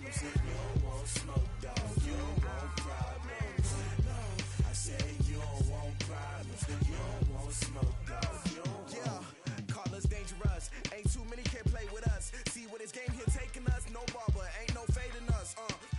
problems. You don't want smoke, dog. You don't want problems. No, I said you don't want problems. You don't want smoke, dog. You don't want. Call us dangerous. Ain't too many can play with us. See where this game here taking us. No barber, ain't no fading us.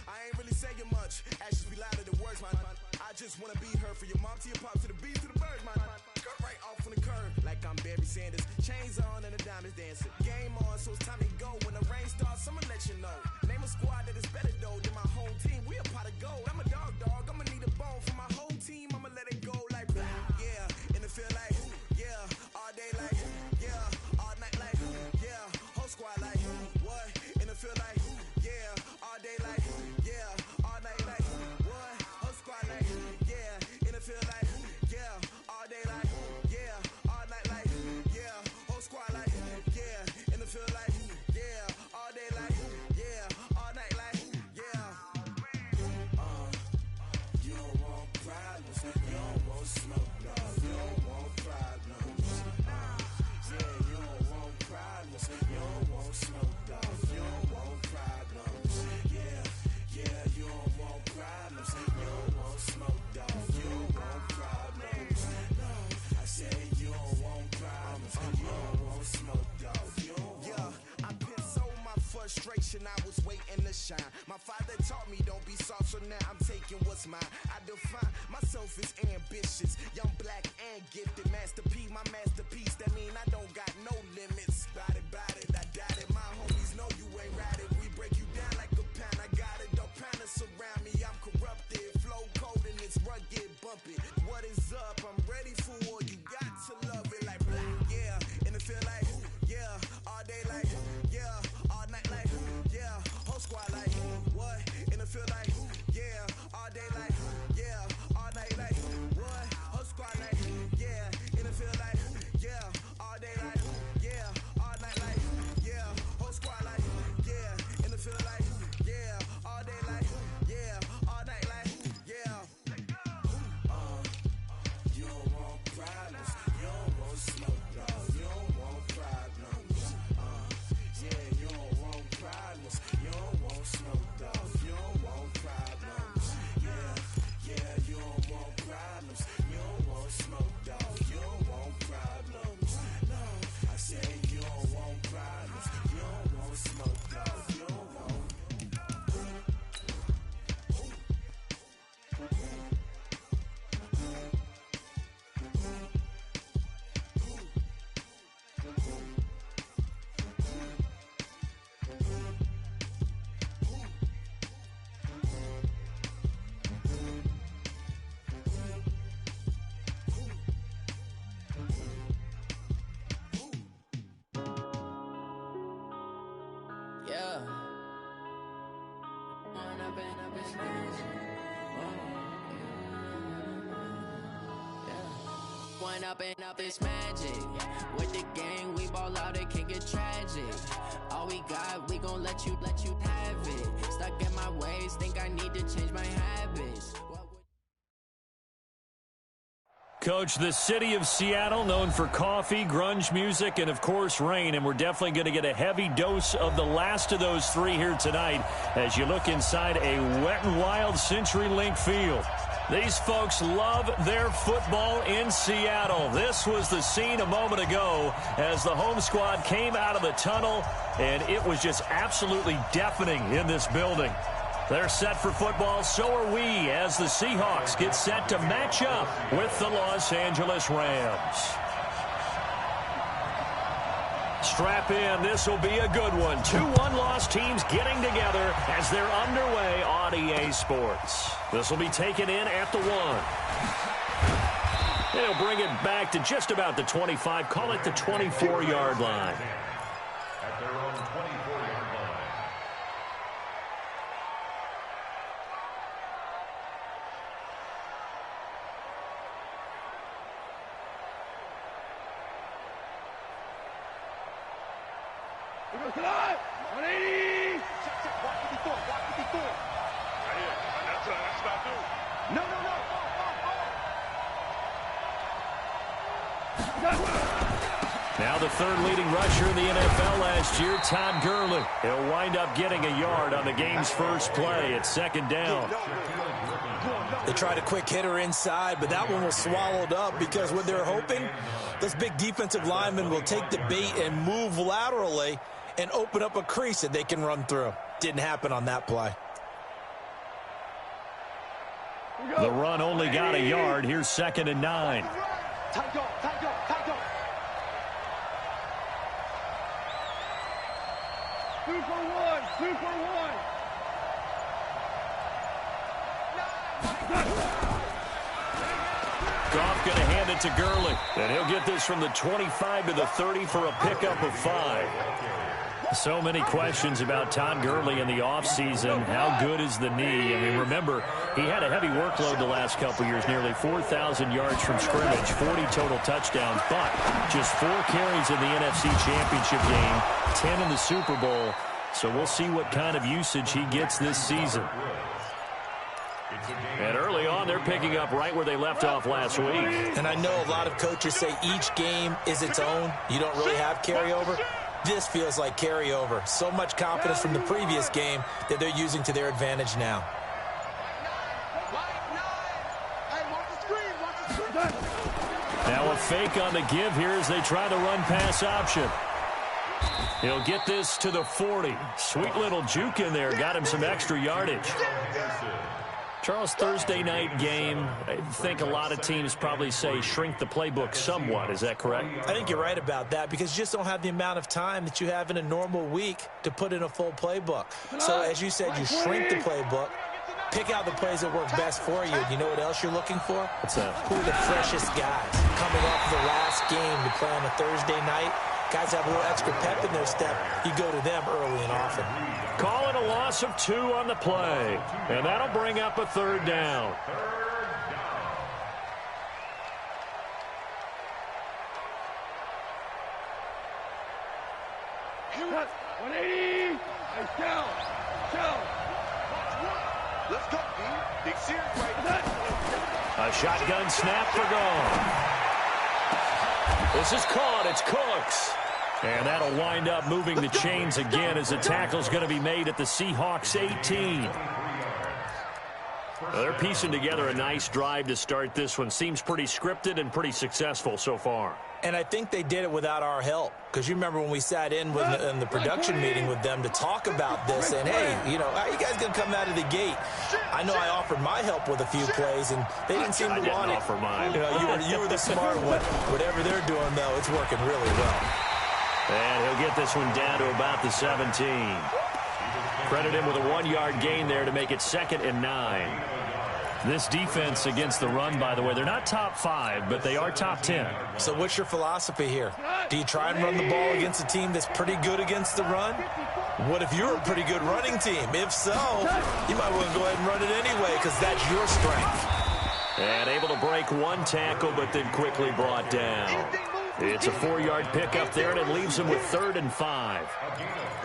I ain't really saying much. Actions be louder than words, man. I just wanna be heard for your mom to your pop to the beat to the birds, man. Cut right off on the curb like I'm Barry Sanders. Chains on and the diamonds dancing. Game on, so it's time to go. When the rain starts, I'ma let you know. Name a squad that is better though than my home team. We a pot of gold. I'm a dog. I'ma need a bone for my whole team. I'ma let it go like blah. Yeah, and it feel like yeah, all day like yeah, all night like yeah, whole squad like what? And it feel like yeah, all day like yeah, all night like what? Whole squad like yeah, and it feel like yeah, all day like yeah, all night like yeah, whole squad like yeah, and it feel like yeah, all day like yeah, all night like yeah. You don't want problems, you don't want smoke, dog. You don't want problems. Yeah, you don't want problems, you don't want smoke, dog. You don't want problems. Yeah, you don't want problems, you don't want smoke, dog. You don't want problems. No, I said you don't want problems, you don't want smoke, dog. You don't want. Yeah, I put so my frustration, I was waiting to shine. My father taught me don't be soft, so now I'm taking what's mine. I define myself as ambitious, young, black, and gifted. Master P, my masterpiece. That mean I don't got no limits. Bout it, I doubt it. My homies know you ain't ride it. We break you down like a pound. I got it, don't pound to surround me. I'm corrupted, flow cold and it's rugged, bumpy. What is up? I'm ready for war. You got to love it like blah. Yeah, and it feel like yeah, all day like yeah, all night like yeah, whole squad like what? And it feel like yeah, all day like yeah, all night like what? Whole squad like yeah, and it feel like yeah, all day like yeah, all night like yeah, whole squad like yeah, and it feel like yeah, all day like yeah, all night like yeah. You don't want problems, you don't want smoke, dog. You don't want problems. Yeah, you don't want problems, you don't want smoke, dog. You don't want problems. Yeah, you don't want problems, you don't want smoke, dog. You don't want problems. No, I said you don't want problems, you don't want smoke, dog. You don't want. Yeah. One up and up is magic. With the gang, we ball out, it can get tragic. All we got, we gon' let you have it. Stuck in my ways, think I need to change my habits. Coach, the city of Seattle, known for coffee, grunge music, and, of course, rain. And we're definitely going to get a heavy dose of the last of those three here tonight as you look inside a Wet n Wild CenturyLink field. These folks love their football in Seattle. This was the scene a moment ago as the home squad came out of the tunnel, and it was just absolutely deafening in this building. They're set for football, so are we, as the Seahawks get set to match up with the Los Angeles Rams. Strap in, this will be a good one. 2 one-loss teams getting together as they're underway on EA Sports. This will be taken in at the 1. They'll bring it back to just about the 25, call it the 24-yard line. At their own 24-yard line. Now the the third leading rusher in the NFL last year, Todd Gurley. He'll wind up getting a yard on the game's first play at second down. They tried a quick hitter inside, but that one was swallowed up because what they're hoping, this big defensive lineman will take the bait and move laterally and open up a crease that they can run through. Didn't happen on that play. The run only got a yard. Here's 2nd and 9. Goff going to hand it to Gurley. And he'll get this from the 25 to the 30 for a pickup of 5. So many questions about Todd Gurley in the offseason. How good is the knee? I mean, remember, he had a heavy workload the last couple years, nearly 4,000 yards from scrimmage, 40 total touchdowns, but just 4 carries in the NFC Championship game, 10 in the Super Bowl. So we'll see what kind of usage he gets this season. And early on, they're picking up right where they left off last week. And I know a lot of coaches say each game is its own. You don't really have carryover. This feels like carryover. So much confidence from the previous game that they're using to their advantage now. Now a fake on the give here as they try the run-pass option. He'll get this to the 40. Sweet little juke in there. Got him some extra yardage. Charles, Thursday night game, I think a lot of teams probably say shrink the playbook somewhat. Is that correct? I think you're right about that because you just don't have the amount of time that you have in a normal week to put in a full playbook. So as you said, you shrink the playbook, pick out the plays that work best for you. You know what else you're looking for? What's that? Who are the freshest guys coming off the last game to play on a Thursday night? Guys have a little extra pep in their step. You go to them early and often. Call it a loss of 2 on the play. And that'll bring up a 3rd down. Cut. 180. Nice down. Let's go, D. Big series right there. A shotgun snap for gone. This is caught. It's Cooks. And that'll wind up moving the chains again as the tackle's going to be made at the Seahawks 18. Well, they're piecing together a nice drive to start this one. Seems pretty scripted and pretty successful so far. And I think they did it without our help. Because you remember when we sat in the production meeting with them to talk about this, and hey, you know, how are you guys going to come out of the gate? I know I offered my help with a few plays, and they didn't seem to want it. Offer mine. You know, you were the smart one. Whatever they're doing, though, it's working really well. And he'll get this one down to about the 17. Credit him with a 1-yard gain there to make it 2nd and 9. This defense against the run, by the way, they're not top 5, but they are top 10. So what's your philosophy here? Do you try and run the ball against a team that's pretty good against the run? What if you're a pretty good running team? If so, you might want to go ahead and run it anyway because that's your strength. And able to break 1 tackle, but then quickly brought down. It's a 4-yard pickup there, and it leaves him with 3rd and 5.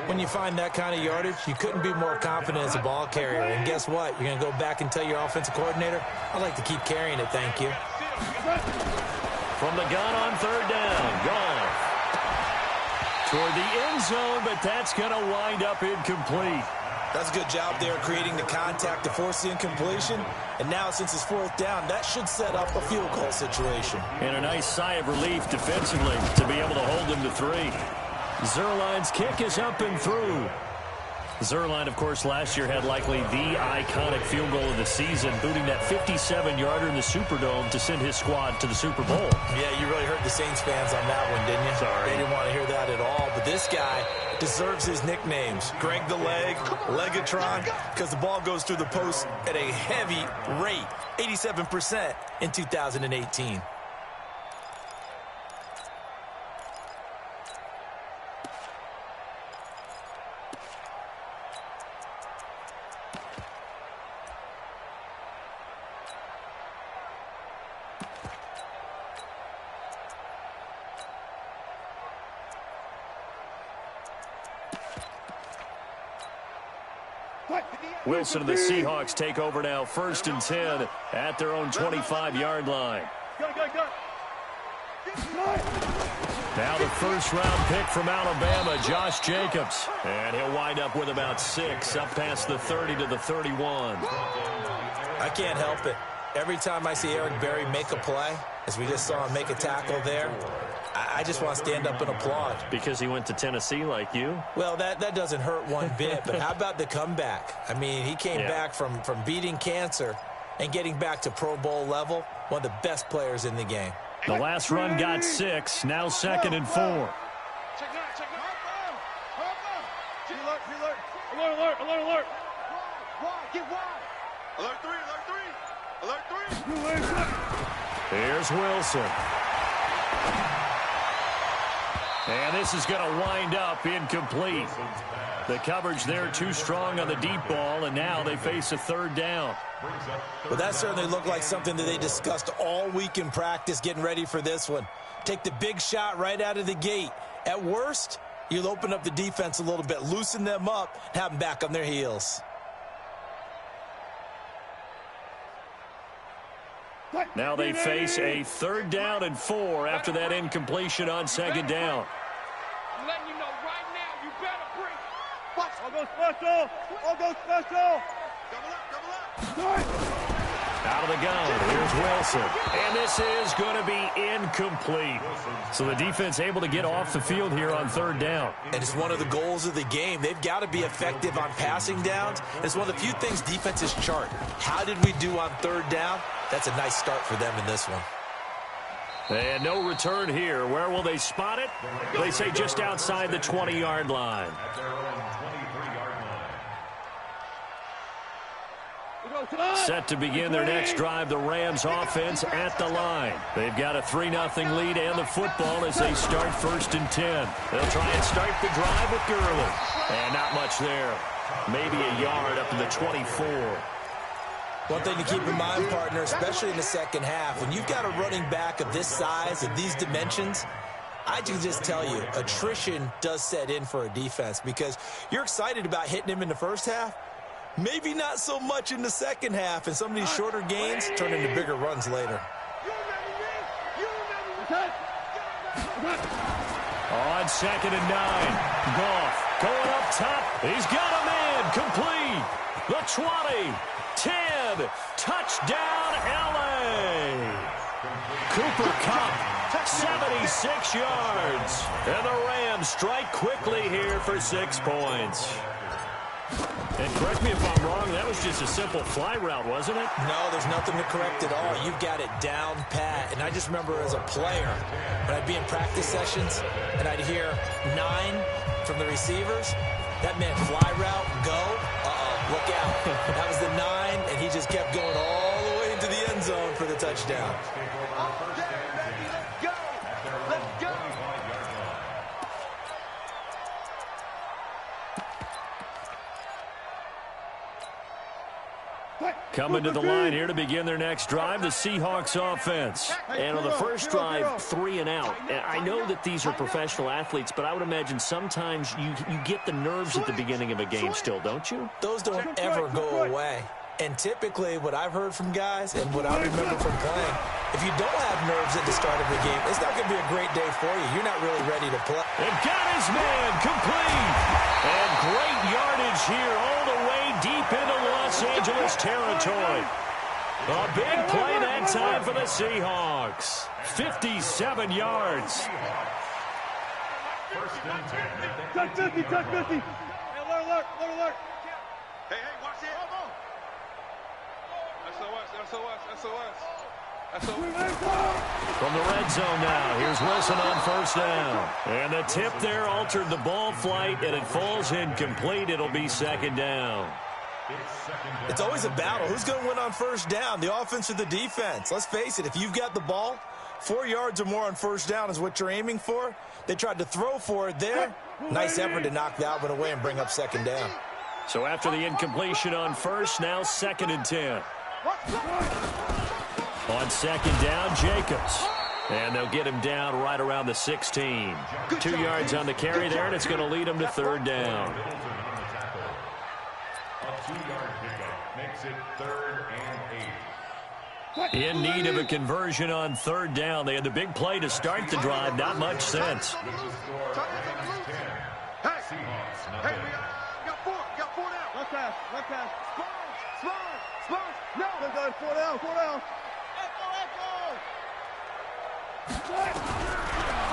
When you find that kind of yardage, you couldn't be more confident as a ball carrier. And guess what? You're going to go back and tell your offensive coordinator, I'd like to keep carrying it, thank you. From the gun on 3rd down, Goff. Toward the end zone, but that's going to wind up incomplete. That's a good job there creating the contact to force the incompletion. And now, since it's 4th down, that should set up a field goal situation. And a nice sigh of relief defensively to be able to hold him to 3. Zuerlein's kick is up and through. Zuerlein, of course, last year had likely the iconic field goal of the season, booting that 57-yarder in the Superdome to send his squad to the Super Bowl. Yeah, you really hurt the Saints fans on that one, didn't you? Sorry. They didn't want to hear that at all. But this guy deserves his nicknames. Greg the Leg, Legatron, because the ball goes through the post at a heavy rate, 87% in 2018. Wilson and the Seahawks take over now, 1st and 10 at their own 25-yard line. Go. Now the first-round pick from Alabama, Josh Jacobs. And he'll wind up with about 6, up past the 30 to the 31. I can't help it. Every time I see Eric Berry make a play, as we just saw him make a tackle there, I just want to stand up and applaud. Because he went to Tennessee like you? Well, that doesn't hurt one bit, but how about the comeback? I mean, he came back from beating cancer and getting back to Pro Bowl level, one of the best players in the game. The last run got 6, now 2nd and 4. Check now. Alert. Get wide. Alert 3. Here's Wilson. And this is going to wind up incomplete. The coverage there too strong on the deep ball, and now they face a 3rd down. Well, that certainly looked like something that they discussed all week in practice getting ready for this one. Take the big shot right out of the gate. At worst, you'll open up the defense a little bit, loosen them up, have them back on their heels. Now they face a 3rd down and 4 after that incompletion on 2nd down. I'm letting you know right now, you better bring. Watch. I'll go special. Double up. Out of the gun, here's Wilson. And this is going to be incomplete. So the defense able to get off the field here on 3rd down. And it's one of the goals of the game. They've got to be effective on passing downs. It's one of the few things defenses chart. How did we do on 3rd down? That's a nice start for them in this one. And no return here. Where will they spot it? They say just outside the 20-yard line. At their own 23-yard line. Set to begin their next drive, the Rams offense at the line. They've got a 3-0 lead and the football as they start 1st and 10. They'll try and start the drive with Gurley. And not much there. Maybe a yard up to the 24. One thing to keep in mind, partner, especially in the second half, when you've got a running back of this size, of these dimensions, I can just tell you, attrition does set in for a defense because you're excited about hitting him in the first half, maybe not so much in the second half, and some of these shorter gains turn into bigger runs later. On 2nd and 9, Goff going up top. He's got a man complete. The 20. 10, touchdown, L.A. Cooper Kupp, 76 yards. And the Rams strike quickly here for 6 points. And correct me if I'm wrong, that was just a simple fly route, wasn't it? No, there's nothing to correct at all. You've got it down pat. And I just remember as a player, when I'd be in practice sessions, and I'd hear 9 from the receivers, that meant fly route, go, look out. That was the 9, and he just kept going all the way into the end zone for the touchdown. Let's go. Coming to the line here to begin their next drive, the Seahawks offense. And on the first drive, 3 and out. And I know that these are professional athletes, but I would imagine sometimes you get the nerves at the beginning of a game still, don't you? Those don't ever go away. And typically what I've heard from guys and what I remember from playing, if you don't have nerves at the start of the game, it's not going to be a great day for you. You're not really ready to play. And got his man complete. And great yardage here all the way deep into Los Angeles territory. A big play that time for the Seahawks. 57 yards. First and 10. Touch 50. Hey, alert. Hey, watch it. SOS. From the red zone now, here's Wilson on 1st down. And the tip there altered the ball flight, and it falls incomplete. It'll be 2nd down. It's always a battle. Who's going to win on 1st down, the offense or the defense? Let's face it, if you've got the ball, 4 yards or more on 1st down is what you're aiming for. They tried to throw for it there. Nice effort to knock that one away and bring up 2nd down. So after the incompletion on 1st, now 2nd and 10. On 2nd down, Jacobs. And they'll get him down right around the 16. 2 yards on the carry there, and it's going to lead him to 3rd down. A 2-yard pickup makes it 3rd and 8. In need of a conversion on third down. They had the big play to start the drive. Not much sense. Hey, we got four now. Left pass. Smart. No. Let's go, 4 down.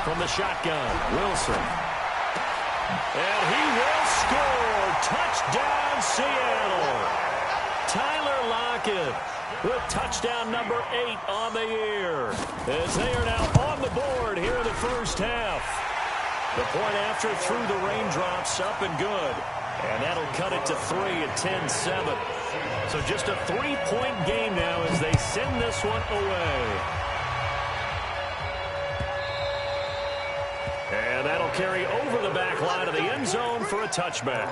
From the shotgun, Wilson. And he will score. Touchdown, Seattle. Tyler Lockett with touchdown number 8 on the year, as they are now on the board here in the first half. The point after through the raindrops, up and good. And that'll cut it to 3 at 10-7. So just a 3-point game now as they send this one away. And that'll carry over the back line of the end zone for a touchback.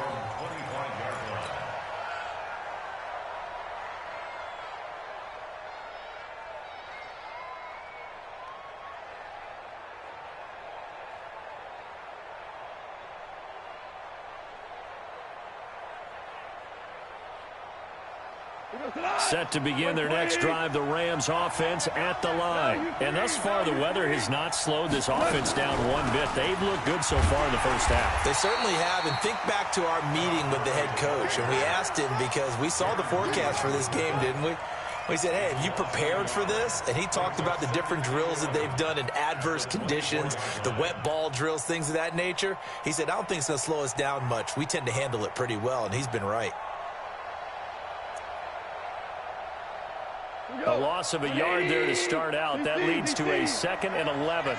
Set to begin their next drive, the Rams offense at the line. And thus far, the weather has not slowed this offense down one bit. They've looked good so far in the first half. They certainly have. And think back to our meeting with the head coach. And we asked him, because we saw the forecast for this game, didn't we? We said, hey, have you prepared for this? And he talked about the different drills that they've done in adverse conditions, the wet ball drills, things of that nature. He said, I don't think it's going to slow us down much. We tend to handle it pretty well, and he's been right. A loss of a yard there to start out. That leads to a 2nd and 11.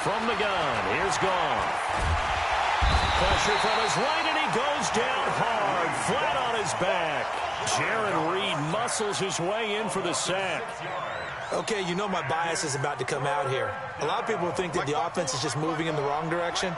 From the gun, here's Gone. Pressure from his right, and he goes down hard, flat on his back. Jaron Reed muscles his way in for the sack. Okay, you know my bias is about to come out here. A lot of people think that the offense is just moving in the wrong direction.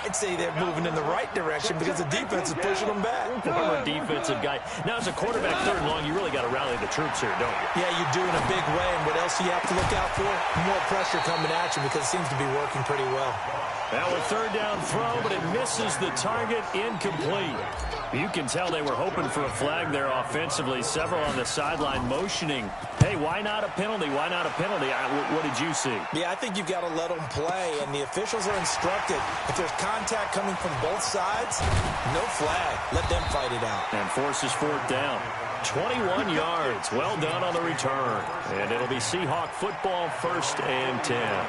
I'd say they're moving in the right direction because the defense is pushing them back. Former defensive guy. Now, as a quarterback, 3rd and long, you really got to rally the troops here, don't you? Yeah, you do in a big way. And what else do you have to look out for? More pressure coming at you because it seems to be working pretty well. Now a 3rd down throw, but it misses the target, incomplete. You can tell they were hoping for a flag there offensively. Several on the sideline motioning. Hey, why not a penalty? Why not a penalty? What did you see? Yeah, I think you've got to let them play, and the officials are instructed. If there's contact coming from both sides, no flag. Let them fight it out. And forces 4th down. 21 yards. Well done on the return. And it'll be Seahawk football, 1st and 10.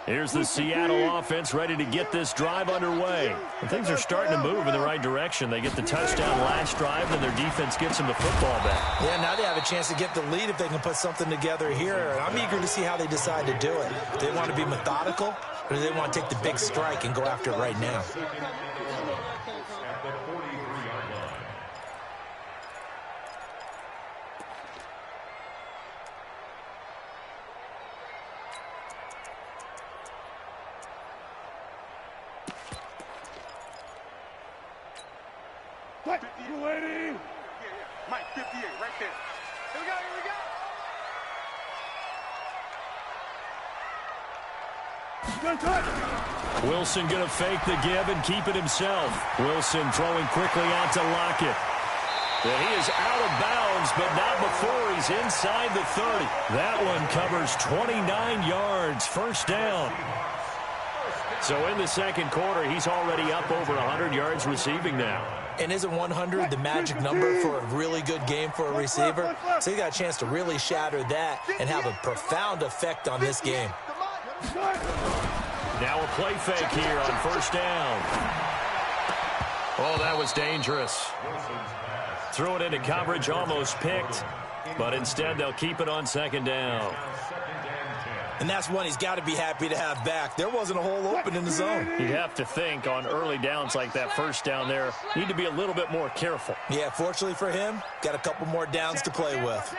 Here's the Seattle offense ready to get this drive underway. And things are starting to move in the right direction. They get the touchdown last drive, and their defense gets them the football back. Yeah, now they have a chance to get the lead if they can put something together here. And I'm eager to see how they decide to do it. Do they want to be methodical, or do they want to take the big strike and go after it right now? Mike, 58, right there. Here we go. Wilson going to fake the give and keep it himself. Wilson throwing quickly out to Lockett. And he is out of bounds, but not before he's inside the 30. That one covers 29 yards, 1st down. So in the 2nd quarter, he's already up over 100 yards receiving now. And isn't 100 the magic number for a really good game for a receiver? So you got a chance to really shatter that and have a profound effect on this game. Now a play fake here on 1st down. Oh, that was dangerous. Threw it into coverage, almost picked. But instead, they'll keep it on 2nd down. And that's one he's got to be happy to have back. There wasn't a hole open in the zone. You have to think on early downs like that 1st down there, need to be a little bit more careful. Yeah, fortunately for him, got a couple more downs to play with.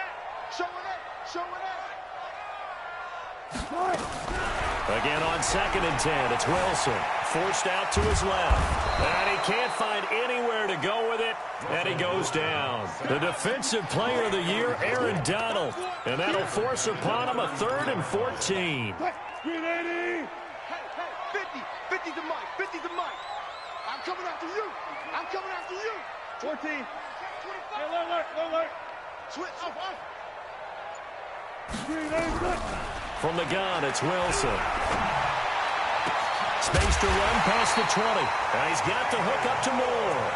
Again on 2nd and 10, it's Wilson. Forced out to his left. And he can't find anywhere to go with it. And he goes down. The defensive player of the year, Aaron Donald. And that'll force upon him a 3rd and 14. 50. 50's the mic. 50's the mic. I'm coming after you. I'm coming after you. 14. Hey, alert. Switch. Off. From the gun, it's Wilson. Space to run past the 20. And he's got the hook up to Moore.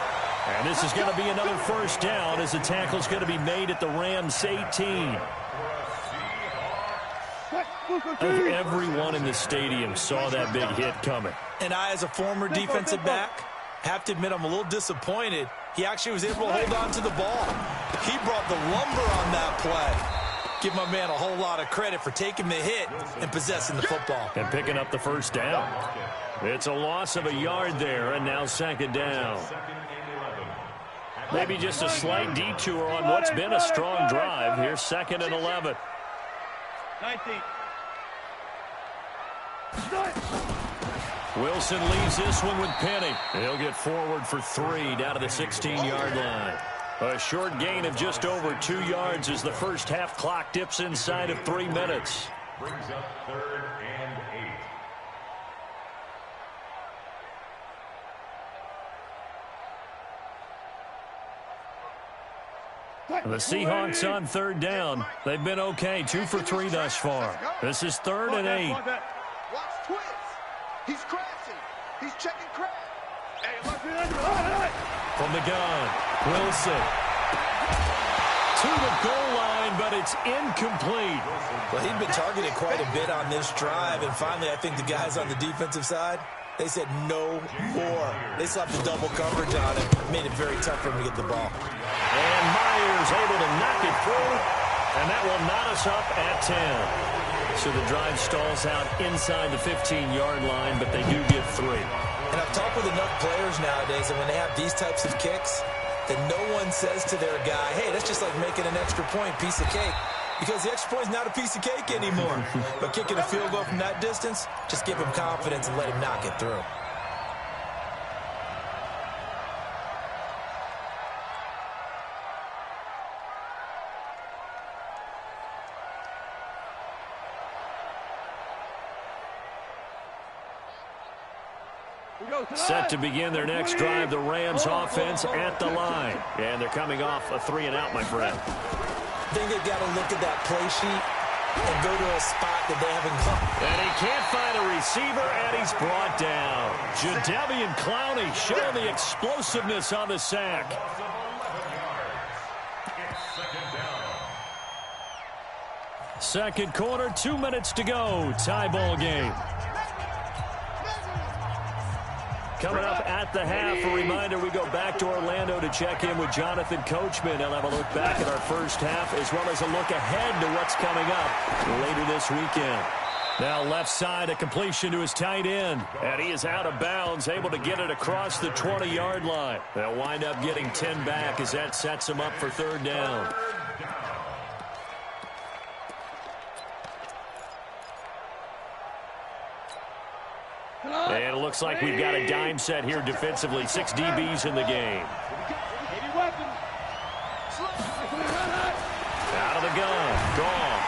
And this is going to be another first down as the tackle's going to be made at the Rams 18. Everyone in the stadium saw that big hit coming. And I, as a former defensive back, have to admit I'm a little disappointed. He actually was able to hold on to the ball. He brought the lumber on that play. Give my man a whole lot of credit for taking the hit and possessing the football. And picking up the first down. It's a loss of a yard there, and now second down. Maybe just a slight detour on what's been a strong drive. Here's 2nd and 11. 19. Wilson leaves this one with Penny. He'll get forward for 3 down to the 16-yard line. A short gain of just over 2 yards as the first half clock dips inside of 3 minutes. Brings up 3rd and 8. The Seahawks on 3rd down. They've been okay, 2 for 3 thus far. This is 3rd and 8. Watch twist. He's crashing. He's checking crash. From the gun, Wilson. To the goal line, but it's incomplete. Well, he'd been targeted quite a bit on this drive, and finally I think the guys on the defensive side, they said no more. They slapped the double coverage on him. Made it very tough for him to get the ball. And Myers able to knock it through, and that will knot us up at 10. So the drive stalls out inside the 15-yard line, but they do get 3. And I've talked with enough players nowadays, and when they have these types of kicks, that no one says to their guy, hey, that's just like making an extra point, piece of cake. Because the extra point is not a piece of cake anymore. But kicking a field goal from that distance, just give him confidence and let him knock it through. Set to begin their next drive, the Rams offense at the line. And they're coming off a 3-and-out, my friend. I think they've got to look at that play sheet and go to a spot that they haven't gone. And he can't find a receiver, and he's brought down. Jadeveon Clowney showing the explosiveness on the sack. Second quarter, 2 minutes to go. Tie ball game. Coming up at the half, a reminder, we go back to Orlando to check in with Jonathan Coachman. He'll have a look back at our first half as well as a look ahead to what's coming up later this weekend. Now left side, a completion to his tight end. And he is out of bounds, able to get it across the 20-yard line. They'll wind up getting 10 back as that sets him up for 3rd down. And it looks like we've got a dime set here defensively. 6 DBs in the game. Out of the gun. Gone.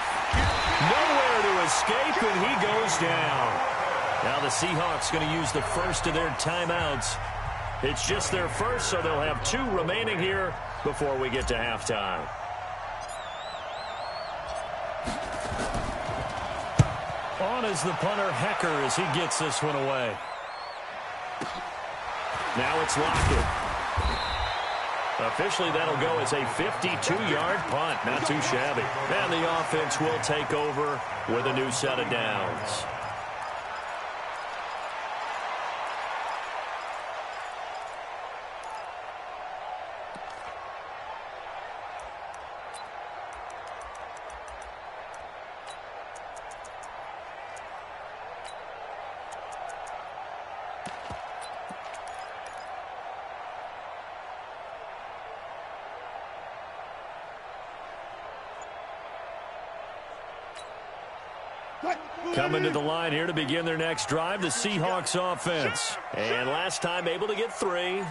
Nowhere to escape, and he goes down. Now the Seahawks going to use the first of their timeouts. It's just their first, so they'll have 2 remaining here before we get to halftime. On is the punter, Hecker, as he gets this one away. Now it's Lockett. Officially, that'll go as a 52-yard punt. Not too shabby. And the offense will take over with a new set of downs. Coming to the line here to begin their next drive, the Seahawks offense. And last time able to get 3.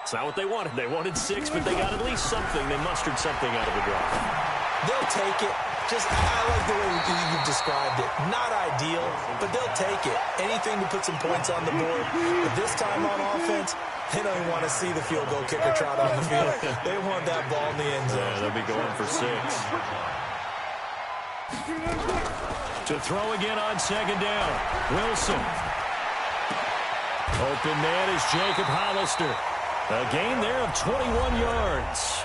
It's not what they wanted. They wanted 6, but they got at least something. They mustered something out of the drive. They'll take it. Just, I like the way you described it. Not ideal, but they'll take it. Anything to put some points on the board. But this time on offense, they don't even want to see the field goal kicker trot on the field. They want that ball in the end zone. Yeah, they'll be going for 6. To throw again on second down. Wilson. Open man is Jacob Hollister. A gain there of 21 yards.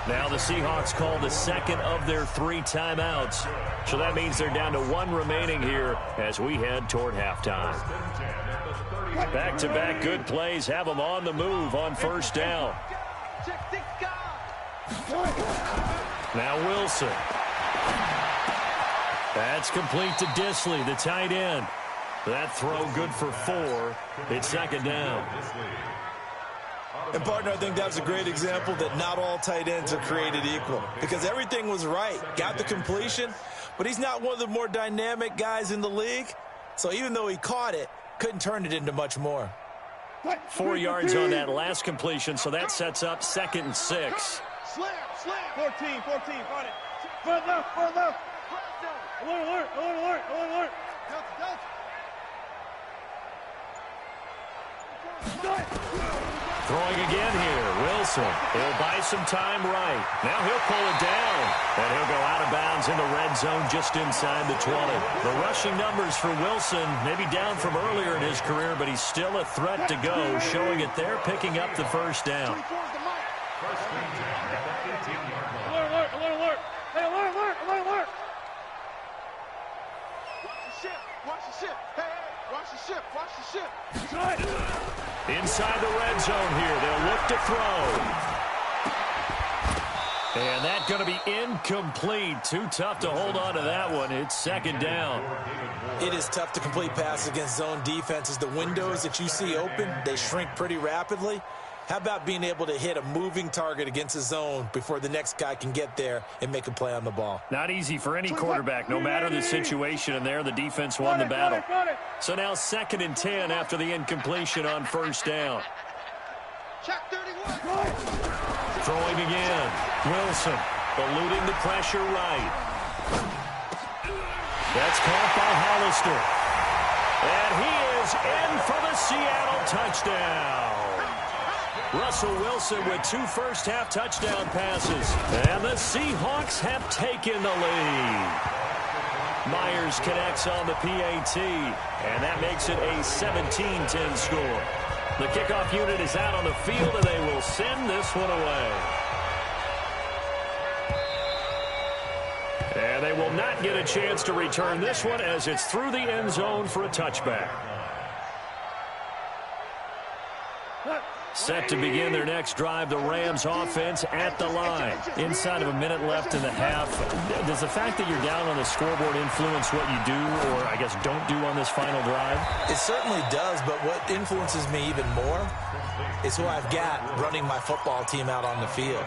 Now the Seahawks call the second of their 3 timeouts. So that means they're down to 1 remaining here as we head toward halftime. Back-to-back good plays have them on the move on first down. Now Wilson. That's complete to Disley, the tight end. That throw good for 4. It's second down. And, partner, I think that's a great example that not all tight ends are created equal because everything was right. Got the completion, but he's not one of the more dynamic guys in the league. So even though he caught it, couldn't turn it into much more. 4 yards on that last completion, so that sets up 2nd and 6. Slam. 14, got it. Front left. Alert. Throwing again here, Wilson. He'll buy some time right. Now he'll pull it down, and he'll go out of bounds in the red zone just inside the 20. The rushing numbers for Wilson may be down from earlier in his career, but he's still a threat to go, showing it there, picking up the first down. Alert. Hey, alert. Watch the ship. Hey, watch the ship. Inside the red zone here, they'll look to throw. And that's going to be incomplete. Too tough to hold on to that one. It's second down. It is tough to complete passes against zone defenses. The windows that you see open, they shrink pretty rapidly. How about being able to hit a moving target against a zone before the next guy can get there and make a play on the ball? Not easy for any quarterback, no matter the situation, and there the defense won the battle. So now 2nd and 10 after the incompletion on first down. Throwing again. Wilson eluding the pressure right. That's caught by Hollister. And he is in for the Seattle touchdown. Russell Wilson with 2 first-half touchdown passes. And the Seahawks have taken the lead. Myers connects on the PAT, and that makes it a 17-10 score. The kickoff unit is out on the field, and they will send this one away. And they will not get a chance to return this one as it's through the end zone for a touchback. Set to begin their next drive, the Rams offense at the line. Inside of a minute left in the half. Does the fact that you're down on the scoreboard influence what you do or, I guess, don't do on this final drive? It certainly does, but what influences me even more is who I've got running my football team out on the field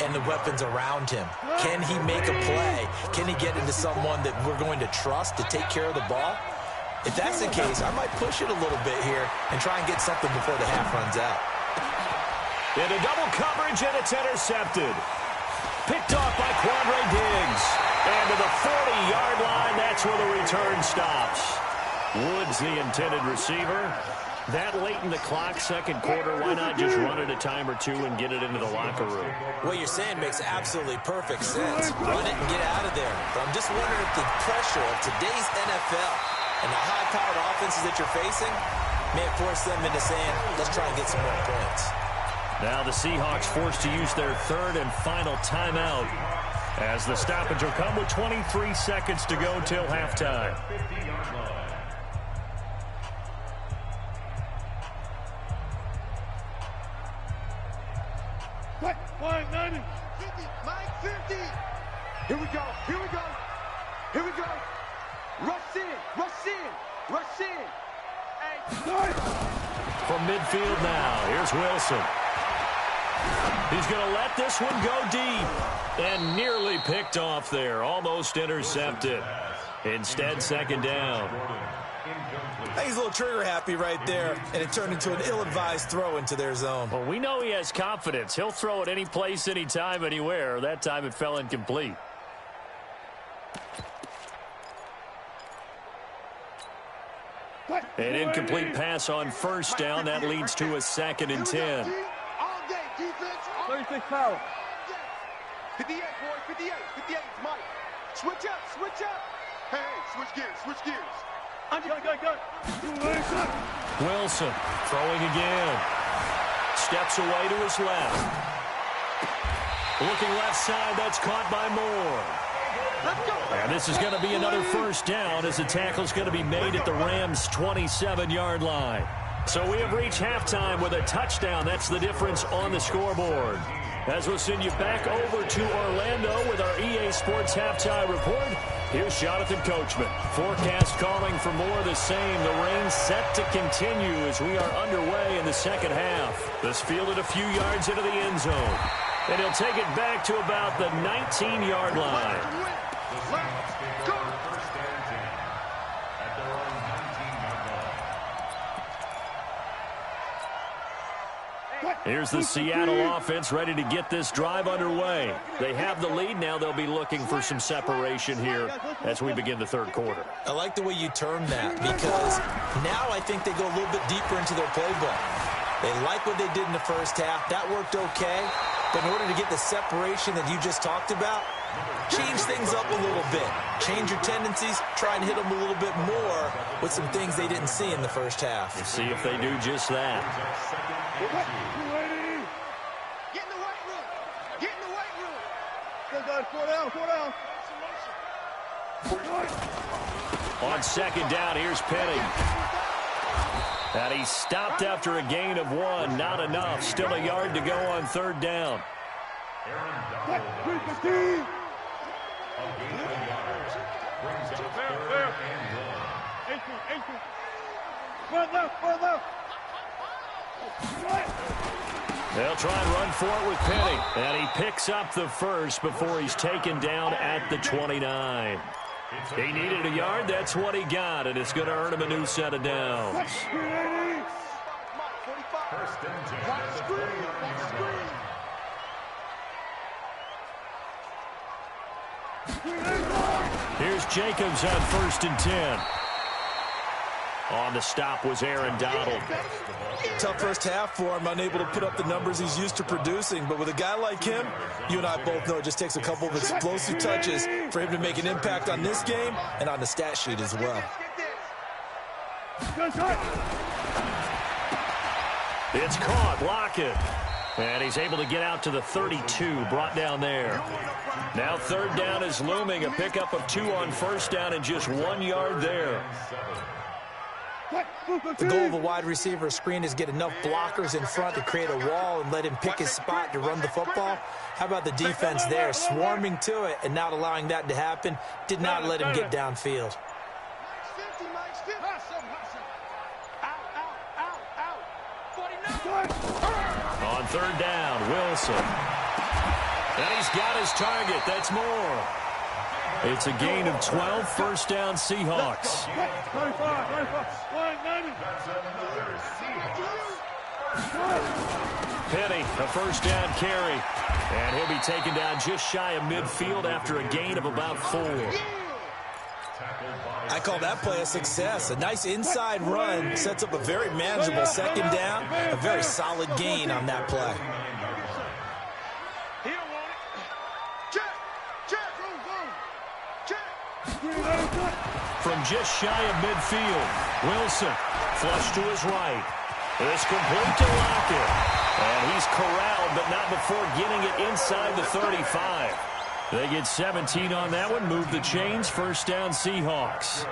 and the weapons around him. Can he make a play? Can he get into someone that we're going to trust to take care of the ball? If that's the case, I might push it a little bit here and try and get something before the half runs out. Into double coverage, and it's intercepted. Picked off by Quandre Diggs. And to the 40-yard line, that's where the return stops. Woods, the intended receiver. That late in the clock, second quarter, why not just run it a time or two and get it into the locker room? What you're saying makes absolutely perfect sense. Run it and get out of there. But I'm just wondering if the pressure of today's NFL and the high-powered offenses that you're facing may have forced them into saying, let's try and get some more points. Now the Seahawks forced to use their 3rd and final timeout as the stoppage will come with 23 seconds to go till halftime. Mike 90. 50. Mike 50. Here we go. Rush in. Hey. From midfield now, here's Wilson. He's going to let this one go deep. And nearly picked off there. Almost intercepted. Instead, second down. He's a little trigger happy right there, and it turned into an ill-advised throw into their zone. Well, we know he has confidence. He'll throw it any place, anytime, anywhere. That time it fell incomplete. An incomplete pass on first down. That leads to a 2nd and 10. 36 power. 58, boy, 58. 58 is Mike. Switch up, switch up. Hey, switch gears, switch gears. Go. Wilson throwing again. Steps away to his left. Looking left side, that's caught by Moore. And this is going to be another first down as the tackle's going to be made at the Rams' 27-yard line. So we have reached halftime with a touchdown. That's the difference on the scoreboard. As we'll send you back over to Orlando with our EA Sports Halftime Report, here's Jonathan Coachman. Forecast calling for more of the same. The rain set to continue as we are underway in the second half. This fielded a few yards into the end zone. And he'll take it back to about the 19-yard line. Here's the Seattle offense ready to get this drive underway. They have the lead. Now they'll be looking for some separation here as we begin the third quarter. I like the way you term that because now I think they go a little bit deeper into their playbook. They like what they did in the first half. That worked okay. But in order to get the separation that you just talked about, change things up a little bit. Change your tendencies. Try and hit them a little bit more with some things they didn't see in the first half. We'll see if they do just that. Get in the weight room. Get in the weight room. Go, guys. 4 down. On second down, here's Penny. And he stopped after a gain of 1. Not enough. Still a yard to go on third down. They'll try and run for it with Penny. And he picks up the first before he's taken down at the 29. He needed a yard. That's what he got, and it's going to earn him a new set of downs. Here's Jacobs on 1st and 10. On the stop was Aaron Donald. Tough first half for him, unable to put up the numbers he's used to producing. But with a guy like him, you and I both know it just takes a couple of explosive touches for him to make an impact on this game and on the stat sheet as well. It's caught, Lockett. And he's able to get out to the 32, brought down there. Now third down is looming, a pickup of 2 on first down and just 1 yard there. The goal of a wide receiver screen is get enough blockers in front to create a wall and let him pick his spot to run the football. How about the defense there, swarming to it and not allowing that to happen? Did not let him get downfield. On third down, Wilson. And he's got his target. That's more. It's a gain of 12, first down Seahawks. Penny, a first down carry. And he'll be taken down just shy of midfield after a gain of about 4. I call that play a success. A nice inside run sets up a very manageable second down. A very solid gain on that play. From just shy of midfield, Wilson flush to his right. It's complete to Lockett. And he's corralled, but not before getting it inside the 35. They get 17 on that one, move the chains, first down Seahawks.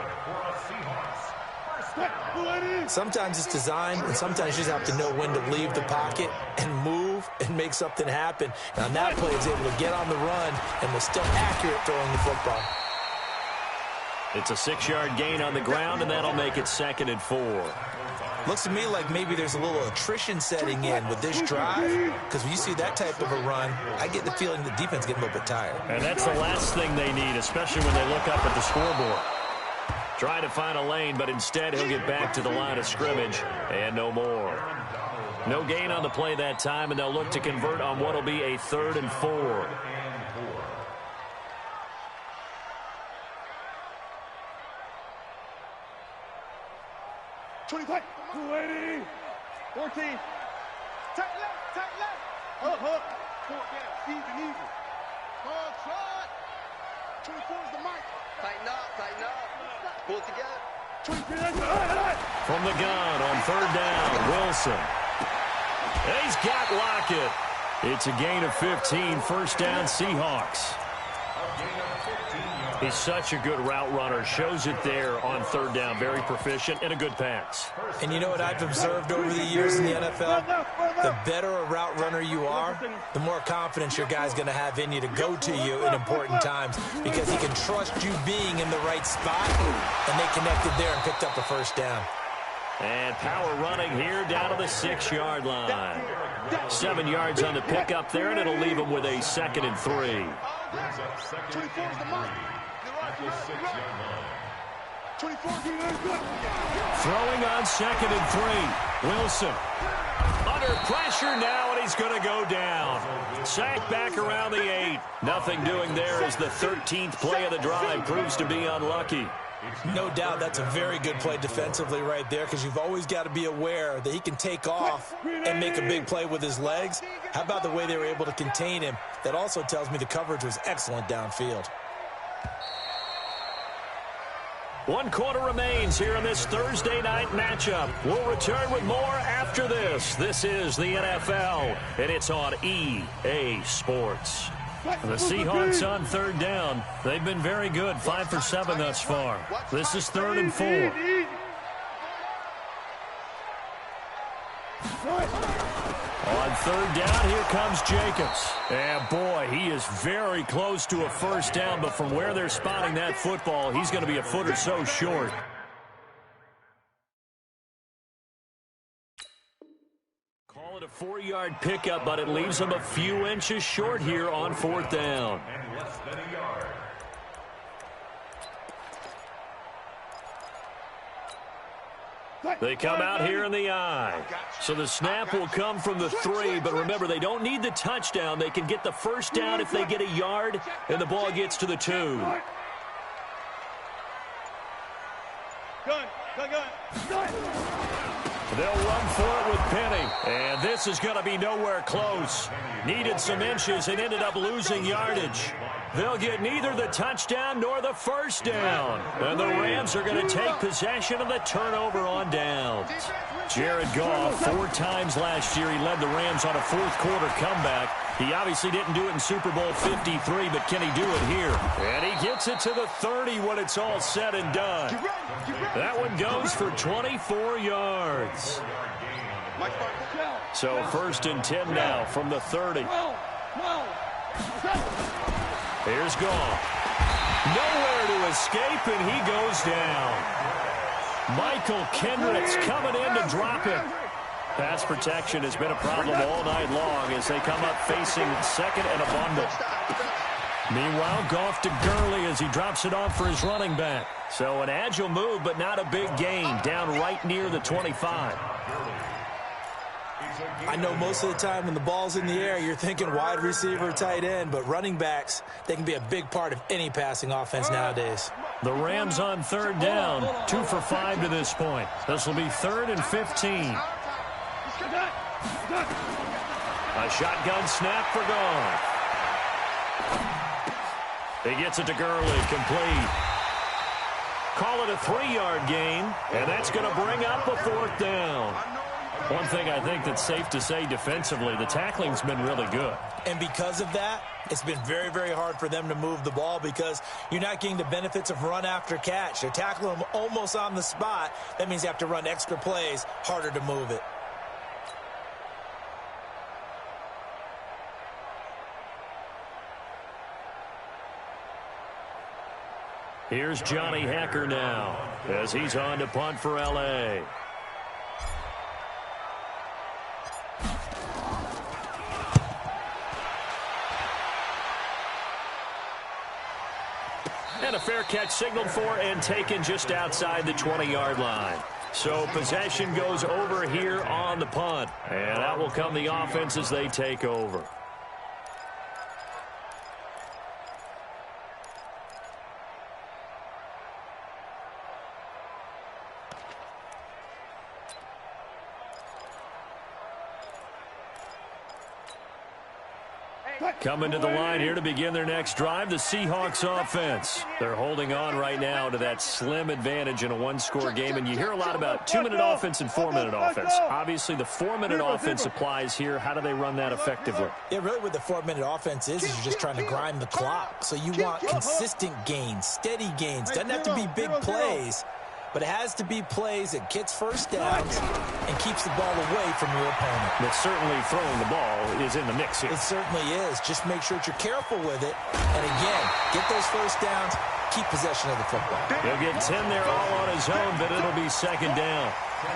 Sometimes it's designed, and sometimes you just have to know when to leave the pocket and move and make something happen. And on that play, he's able to get on the run and was still accurate throwing the football. It's a 6-yard gain on the ground, and that'll make it 2nd and 4. Looks to me like maybe there's a little attrition setting in with this drive, because when you see that type of a run, I get the feeling the defense getting a little bit tired. And that's the last thing they need, especially when they look up at the scoreboard. Trying to find a lane, but instead he'll get back to the line of scrimmage, and no more. No gain on the play that time, and they'll look to convert on what will be a 3rd and 4. 25. 280. 14. Tight left, tight left. Up. 4 down, easy. Hard shot. 24 is the mic. Tighten up. Pull it together. 23. From the gun on 3rd down, Wilson. He's got Lockett. It's a gain of 15, 1st down Seahawks. He's such a good route runner. Shows it there on 3rd down. Very proficient and a good pass. And you know what I've observed over the years in the NFL? The better a route runner you are, the more confidence your guy's going to have in you to go to you in important times because he can trust you being in the right spot, and they connected there and picked up a 1st down. And power running here down to the 6-yard line. 7 yards on the pickup there, and it'll leave him with a 2nd and 3. 24 is the mic. At the 6-yard line. 24. Throwing on 2nd and 3. Wilson under pressure now, and he's going to go down. Sacked back around the 8. Nothing doing there as the 13th play of the drive proves to be unlucky. No doubt that's a very good play defensively right there because you've always got to be aware that he can take off and make a big play with his legs. How about the way they were able to contain him? That also tells me the coverage was excellent downfield. 1 quarter remains here in this Thursday night matchup. We'll return with more after this. This is the NFL, and it's on EA Sports. The Seahawks on 3rd down. They've been very good, 5 for 7 thus far. This is 3rd and 4. On 3rd down, here comes Jacobs. And boy, he is very close to a 1st down, but from where they're spotting that football, he's going to be a foot or so short. Call it a 4-yard pickup, but it leaves him a few inches short here on 4th down. And less than a yard. They come out here in the I. So the snap will come from the 3, but remember, they don't need the touchdown. They can get the 1st down if they get a yard, and the ball gets to the 2. Gun. They'll run for it with Penny, and this is going to be nowhere close. Needed some inches and ended up losing yardage. They'll get neither the touchdown nor the 1st down, and the Rams are going to take possession of the turnover on downs. Jared Goff, 4 times last year, he led the Rams on a 4th quarter comeback. He obviously didn't do it in Super Bowl 53, but can he do it here? And he gets it to the 30 when it's all said and done. That one goes for 24 yards. So 1st and 10 now from the 30. Here's Goff. Nowhere to escape, and he goes down. Michael Kendricks coming in to drop it. Pass protection has been a problem all night long as they come up facing 2nd and a bundle. Meanwhile, Goff to Gurley as he drops it off for his running back. So an agile move, but not a big gain. Down right near the 25. I know most of the time when the ball's in the air, you're thinking wide receiver, tight end, but running backs, they can be a big part of any passing offense nowadays. The Rams on 3rd down, 2 for 5 to this point. This will be 3rd and 15. A shotgun snap for Goff. He gets it to Gurley, complete. Call it a 3-yard gain, and that's going to bring up a 4th down. One thing I think that's safe to say defensively, the tackling's been really good. And because of that, it's been very, very hard for them to move the ball because you're not getting the benefits of run after catch. They're tackling them almost on the spot. That means you have to run extra plays, harder to move it. Here's Johnny Hecker now as he's on to punt for L.A. And a fair catch signaled for and taken just outside the 20-yard line. So possession goes over here on the punt. And that will come the offense as they take over. Coming to the line here to begin their next drive, the Seahawks offense. They're holding on right now to that slim advantage in a one-score game, and you hear a lot about 2-minute offense and 4-minute offense. Obviously, the 4-minute offense applies here. How do they run that effectively? Yeah, really what the 4-minute offense is you're just trying to grind the clock. So you want consistent gains, steady gains. Doesn't have to be big plays, but it has to be plays that gets first downs and keeps the ball away from your opponent. But certainly throwing the ball is in the mix here. It certainly is. Just make sure that you're careful with it. And again, get those first downs, keep possession of the football. He'll get 10 there all on his own, but it'll be second down.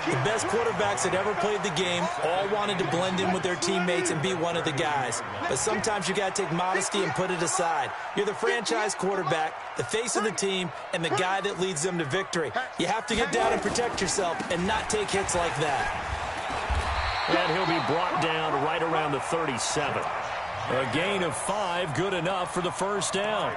The best quarterbacks that ever played the game all wanted to blend in with their teammates and be one of the guys. But sometimes you got to take modesty and put it aside. You're the franchise quarterback, the face of the team, and the guy that leads them to victory. You have to get down and protect yourself and not take hits like that. And he'll be brought down right around the 37. A gain of 5, good enough for the first down.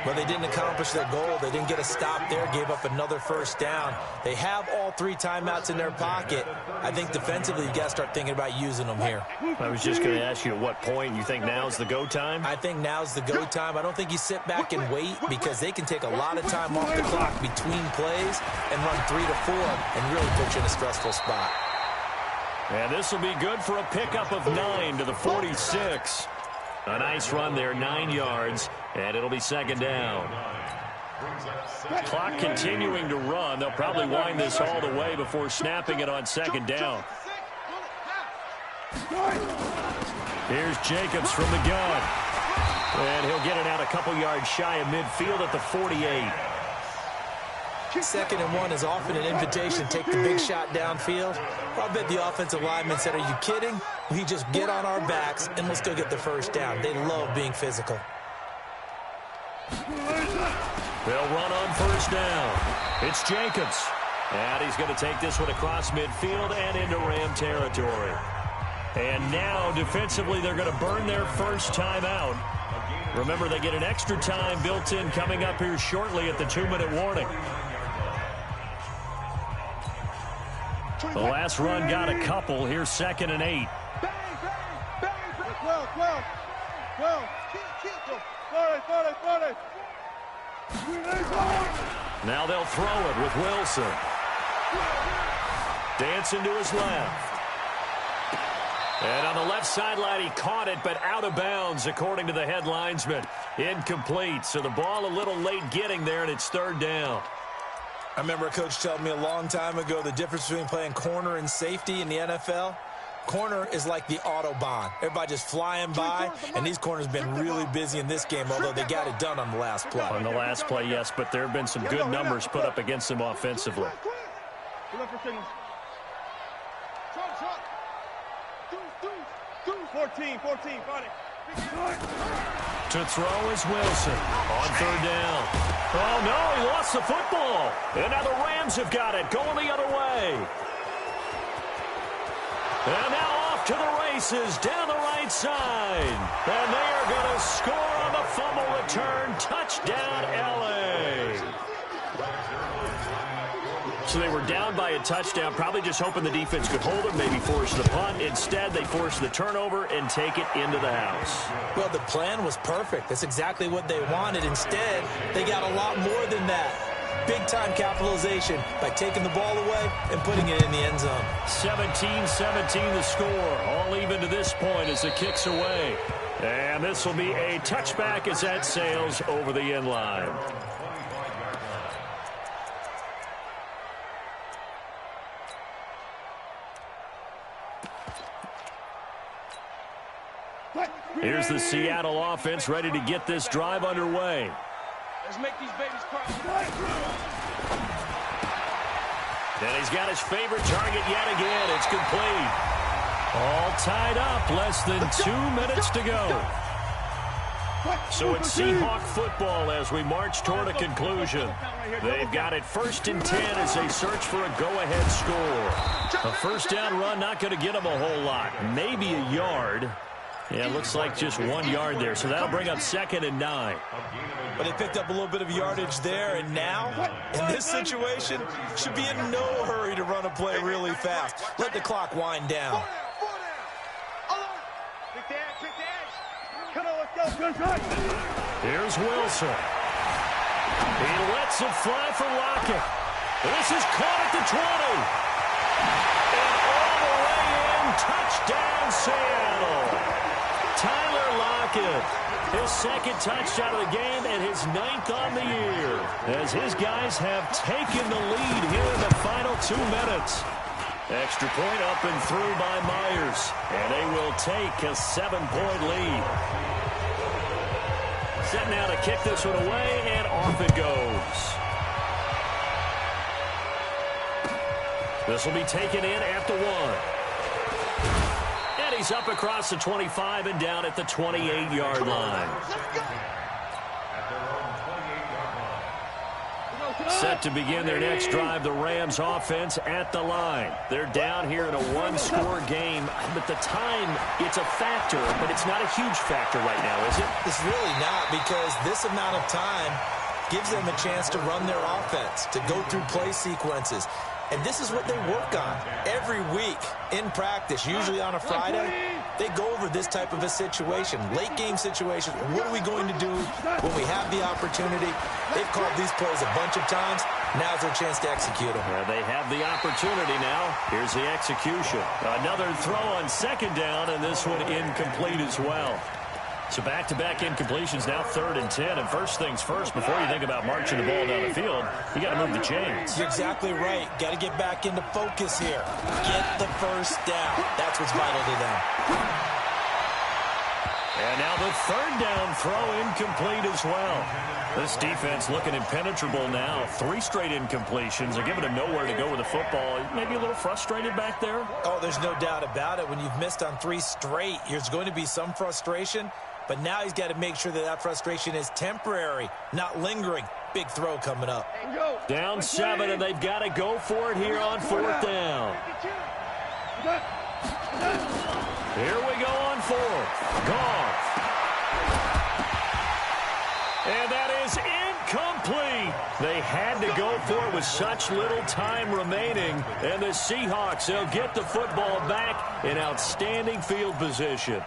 Well, they didn't accomplish their goal. They didn't get a stop there, gave up another first down. They have all 3 timeouts in their pocket. I think defensively you got to start thinking about using them here. I was just going to ask you at what point you think now's the go time? I think now's the go time. I don't think you sit back and wait because they can take a lot of time off the clock between plays and run 3 to 4 and really put you in a stressful spot. And this will be good for a pickup of 9 to the 46. A nice run there, 9 yards, and it'll be second down. Clock continuing to run. They'll probably wind this all the way before snapping it on second down. Here's Jacobs from the gun. And he'll get it out a couple yards shy of midfield at the 48. 2nd and 1 is often an invitation to take the big shot downfield. I bet the offensive lineman said, are you kidding? We just get on our backs and let's go get the first down. They love being physical. They'll run on first down. It's Jacobs. And he's going to take this one across midfield and into Ram territory. And now defensively they're going to burn their first timeout. Remember, they get an extra time built in coming up here shortly at the 2-minute warning. The last run got a couple. Here's 2nd and 8. Now they'll throw it with Wilson. Dancing to his left. And on the left sideline, he caught it, but out of bounds, according to the head linesman. Incomplete. So the ball a little late getting there, and it's 3rd down. I remember a coach telling me a long time ago the difference between playing corner and safety in the NFL. Corner is like the Autobahn. Everybody just flying by, and these corners have been really busy in this game, although they got it done on the last play. On the last play, yes, but there have been some good numbers put up against them offensively. 14, To throw is Wilson on 3rd down. Oh, no, he lost the football. And now the Rams have got it, going the other way. And now off to the races, down the right side. And they are going to score on the fumble return. Touchdown, L.A. So they were down by a touchdown, probably just hoping the defense could hold it, maybe force the punt. Instead, they force the turnover and take it into the house. Well, the plan was perfect. That's exactly what they wanted. Instead, they got a lot more than that. Big-time capitalization by taking the ball away and putting it in the end zone. 17-17 the score. All even to this point as it kicks away. And this will be a touchback as that sails over the end line. Here's the Seattle offense ready to get this drive underway. Let's make these babies cry. And he's got his favorite target yet again. It's complete. All tied up. Less than 2 minutes to go. So it's Seahawk football as we march toward a conclusion. They've got it 1st and 10 as they search for a go-ahead score. A first down run not going to get them a whole lot. Maybe a yard. Yeah, it looks like just 1 yard there, so that'll bring up 2nd and 9. But they picked up a little bit of yardage there, and now, in this situation, should be in no hurry to run a play really fast. Let the clock wind down. Big dash. Come Here's Wilson. He lets it fly for Lockett. This is caught at the 20. And all the way in, touchdown Seattle. Tyler Lockett, his second touchdown of the game and his 9th on the year, as his guys have taken the lead here in the final 2 minutes. Extra point up and through by Myers, and they will take a 7-point lead. Set now to kick this one away, and off it goes. This will be taken in at the 1. And he's up across the 25 and down at the 28-yard line. Set to begin their next drive, the Rams offense at the line. They're down here in a 1-score game, but the time, it's a factor, but it's not a huge factor right now, is it? It's really not, because this amount of time gives them a chance to run their offense, to go through play sequences. And this is what they work on every week in practice, usually on a Friday. They go over this type of a situation, late game situation. What are we going to do when we have the opportunity? They've called these plays a bunch of times. Now's their chance to execute them. They have the opportunity now. Here's the execution. Another throw on second down, and this one incomplete as well. So back-to-back incompletions, now 3rd and 10. And first things first, before you think about marching the ball down the field, you got to move the chains. You're exactly right. Got to get back into focus here. Get the first down. That's what's vital to them. And now the 3rd down throw incomplete as well. This defense looking impenetrable now. 3 straight incompletions. They're giving him nowhere to go with the football. Maybe a little frustrated back there? Oh, there's no doubt about it. When you've missed on 3 straight, there's going to be some frustration. But now he's got to make sure that that frustration is temporary, not lingering. Big throw coming up. Down 7, and they've got to go for it here on 4th down. Here we go on 4th. Goff. And that is incomplete. They had to go for it with such little time remaining. And the Seahawks, they'll get the football back in outstanding field position.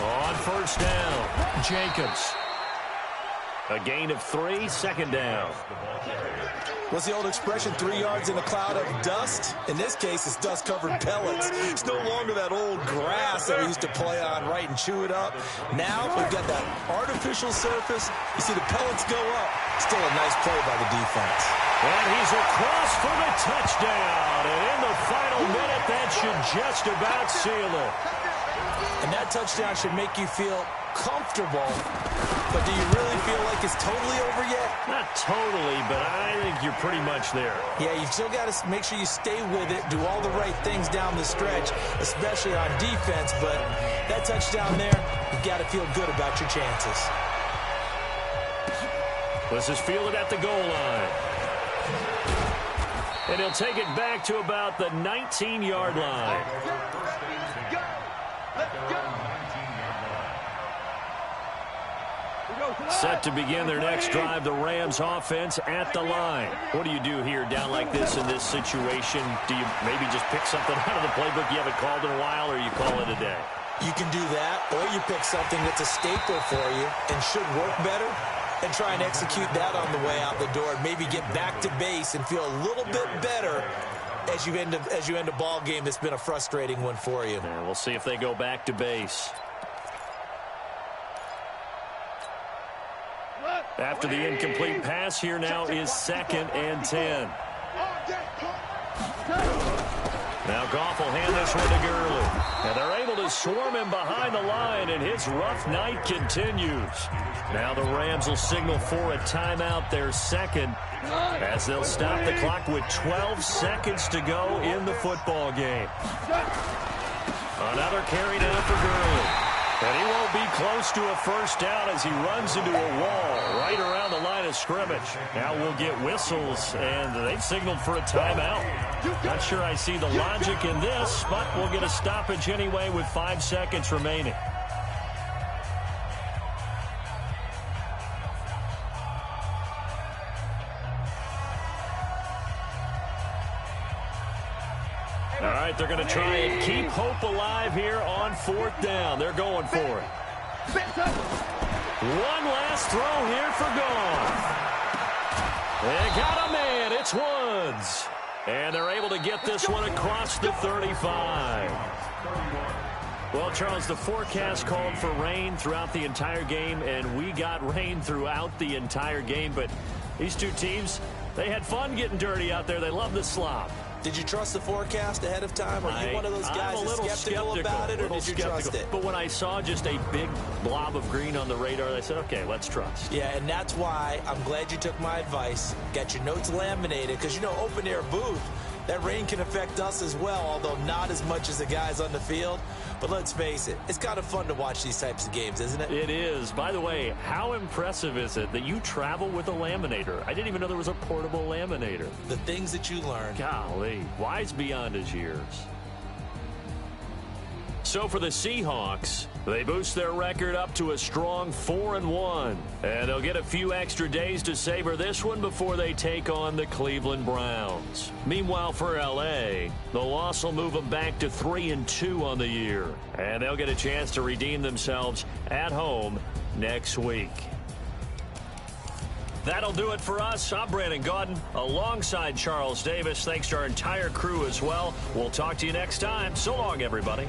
On 1st down, Jacobs. A gain of 3, 2nd down. What's the old expression, 3 yards in a cloud of dust? In this case, it's dust-covered pellets. It's no longer that old grass that we used to play on, right, and chew it up. Now we've got that artificial surface. You see the pellets go up. Still a nice play by the defense. And he's across for the touchdown. And in the final minute, that should just about seal it. And that touchdown should make you feel comfortable. But do you really feel like it's totally over yet? Not totally, but I think you're pretty much there. Yeah, you've still got to make sure you stay with it, do all the right things down the stretch, especially on defense. But that touchdown there, you've got to feel good about your chances. This is fielded at the goal line. And he'll take it back to about the 19-yard line. Set to begin their next drive, the Rams offense at the line. What do you do here down like this in this situation? Do you maybe just pick something out of the playbook you haven't called in a while, or you call it a day? You can do that, or you pick something that's a staple for you and should work better and try and execute that on the way out the door and maybe get back to base and feel a little bit better as you end a ball game that's been a frustrating one for you. Yeah, we'll see if they go back to base. After the incomplete pass, here now is 2nd and 10. Now Goff will hand this one to Gurley. And they're able to swarm him behind the line, and his rough night continues. Now the Rams will signal for a timeout, their 2nd, as they'll stop the clock with 12 seconds to go in the football game. Another carry down for Gurley. And he won't be close to a first down as he runs into a wall right around the line of scrimmage. Now we'll get whistles, and they've signaled for a timeout. Not sure I see the logic in this, but we'll get a stoppage anyway with 5 seconds remaining. All right, they're going to try and keep hope alive here on 4th down. They're going for it. One last throw here for Goff. They got a man. It's Woods. And they're able to get this one across the 35. Well, Charles, the forecast called for rain throughout the entire game, and we got rain throughout the entire game. But these two teams, they had fun getting dirty out there. They love the slop. Did you trust the forecast ahead of time? Are you one of those guys that's skeptical about it, or did you trust it? But when I saw just a big blob of green on the radar, I said, okay, let's trust. Yeah, and that's why I'm glad you took my advice. Got your notes laminated, because, you know, open-air booth, that rain can affect us as well, although not as much as the guys on the field. But let's face it, it's kind of fun to watch these types of games, isn't it? It is. By the way, how impressive is it that you travel with a laminator? I didn't even know there was a portable laminator. The things that you learn. Golly, wise beyond his years. So for the Seahawks, they boost their record up to a strong 4-1. And they'll get a few extra days to savor this one before they take on the Cleveland Browns. Meanwhile, for L.A., the loss will move them back to 3-2 on the year. And they'll get a chance to redeem themselves at home next week. That'll do it for us. I'm Brandon Gaudin alongside Charles Davis. Thanks to our entire crew as well. We'll talk to you next time. So long, everybody.